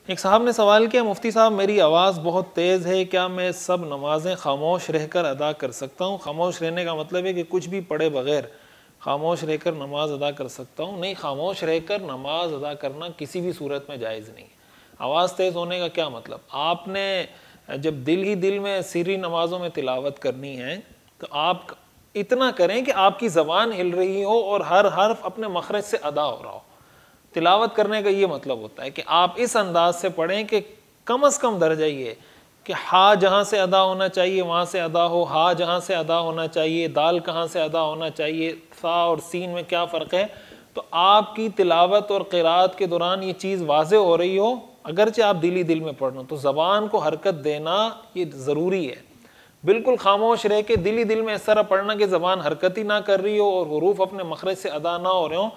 ایک صاحب نے سوال کیا، مفتی صاحب میری آواز بہت تیز ہے، کیا میں سب نمازیں خاموش رہ کر ادا کر سکتا ہوں؟ خاموش رہنے کا مطلب ہے کہ کچھ بھی پڑھے بغیر خاموش رہ کر نماز ادا کر سکتا ہوں؟ نہیں، خاموش رہ کر نماز ادا کرنا کسی بھی صورت میں جائز نہیں ہے۔ آواز تیز ہونے کا کیا مطلب؟ آپ نے جب دل ہی دل میں سری نمازوں میں تلاوت کرنی ہے تو آپ اتنا کریں کہ آپ کی زبان ہل رہی ہو اور ہر حرف اپنے مخرج سے ادا ہو رہا ہو۔ تلاوت کرنے کا یہ مطلب ہوتا ہے کہ آپ اس انداز سے پڑھیں کہ کم از کم درجہ یہ کہ ہا جہاں سے ادا ہونا چاہیے وہاں سے ادا ہو، ہا جہاں سے ادا ہونا چاہیے، دال کہاں سے ادا ہونا چاہیے، سا اور سین میں کیا فرق ہے۔ تو آپ کی تلاوت اور قرات کے دوران یہ چیز واضح ہو رہی ہو، اگرچہ آپ دل ہی دل میں پڑھ رہے ہو، تو زبان کو حرکت دینا یہ ضروری ہے۔ بالکل خاموش رہ کے دل ہی دل میں اس طرح پڑھنا کہ زبان حرکت ہی نہ کر رہی ہو اور حروف اپنے مخرج سے ادا نہ ہو رہے ہوں،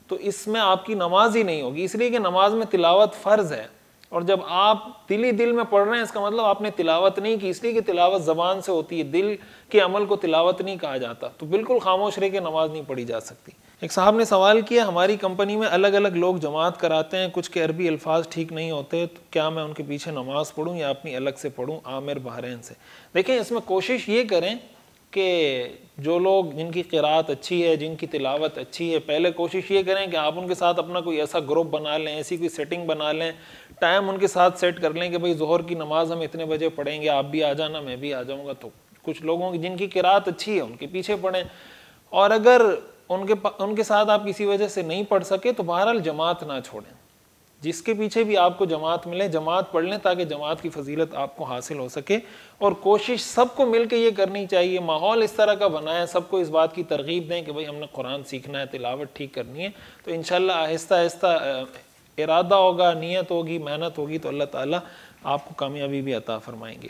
تو اس میں آپ کی نماز ہی نہیں ہوگی، اس لیے کہ نماز میں تلاوت فرض ہے، اور جب آپ دل ہی دل میں پڑھ رہے ہیں اس کا مطلب آپ نے تلاوت نہیں کی، اس لیے کہ تلاوت زبان سے ہوتی ہے، دل کے عمل کو تلاوت نہیں کہا جاتا، تو بالکل خاموش رہ کے نماز نہیں پڑھی جا سکتی۔ ایک صاحب نے سوال کیا، ہماری کمپنی میں الگ الگ لوگ جماعت کراتے ہیں، کچھ کے عربی الفاظ ٹھیک نہیں ہوتے، تو کیا میں ان کے پیچھے نماز پڑھوں یا اپنی الگ سے پڑھوں؟ عامر بحرین سے۔ دیکھیں، اس میں کوشش یہ کریں کہ جو لوگ جن کی قرات اچھی ہے، جن کی تلاوت اچھی ہے، پہلے کوشش یہ کریں کہ آپ ان کے ساتھ اپنا کوئی ایسا گروپ بنا لیں، ایسی کوئی سیٹنگ بنا لیں، ٹائم ان کے ساتھ سیٹ کر لیں کہ بھئی ظہر کی نماز ہم اتنے بجے پڑھیں گے، آپ بھی آ جانا، میں بھی آ جاؤں گا، تو کچھ لوگوں کی جن کی قرات اچھی ہے ان کے پیچھے پڑھیں، اور اگر ان کے ساتھ آپ کسی وجہ سے نہیں پڑھ سکے تو بہرحال جماعت نہ چھوڑیں، جس کے پیچھے بھی آپ کو جماعت ملے جماعت پڑھ لیں، تاکہ جماعت کی فضیلت آپ کو حاصل ہو سکے۔ اور کوشش سب کو مل کے یہ کرنی چاہیے، ماحول اس طرح کا بنائیں، سب کو اس بات کی ترغیب دیں کہ بھئی ہم نے قرآن سیکھنا ہے، تلاوت ٹھیک کرنی ہے، تو انشاءاللہ آہستہ آہستہ ارادہ ہوگا، نیت ہوگی، محنت ہوگی، تو اللہ تعالیٰ آپ کو کامیابی بھی عطا فرمائیں گے۔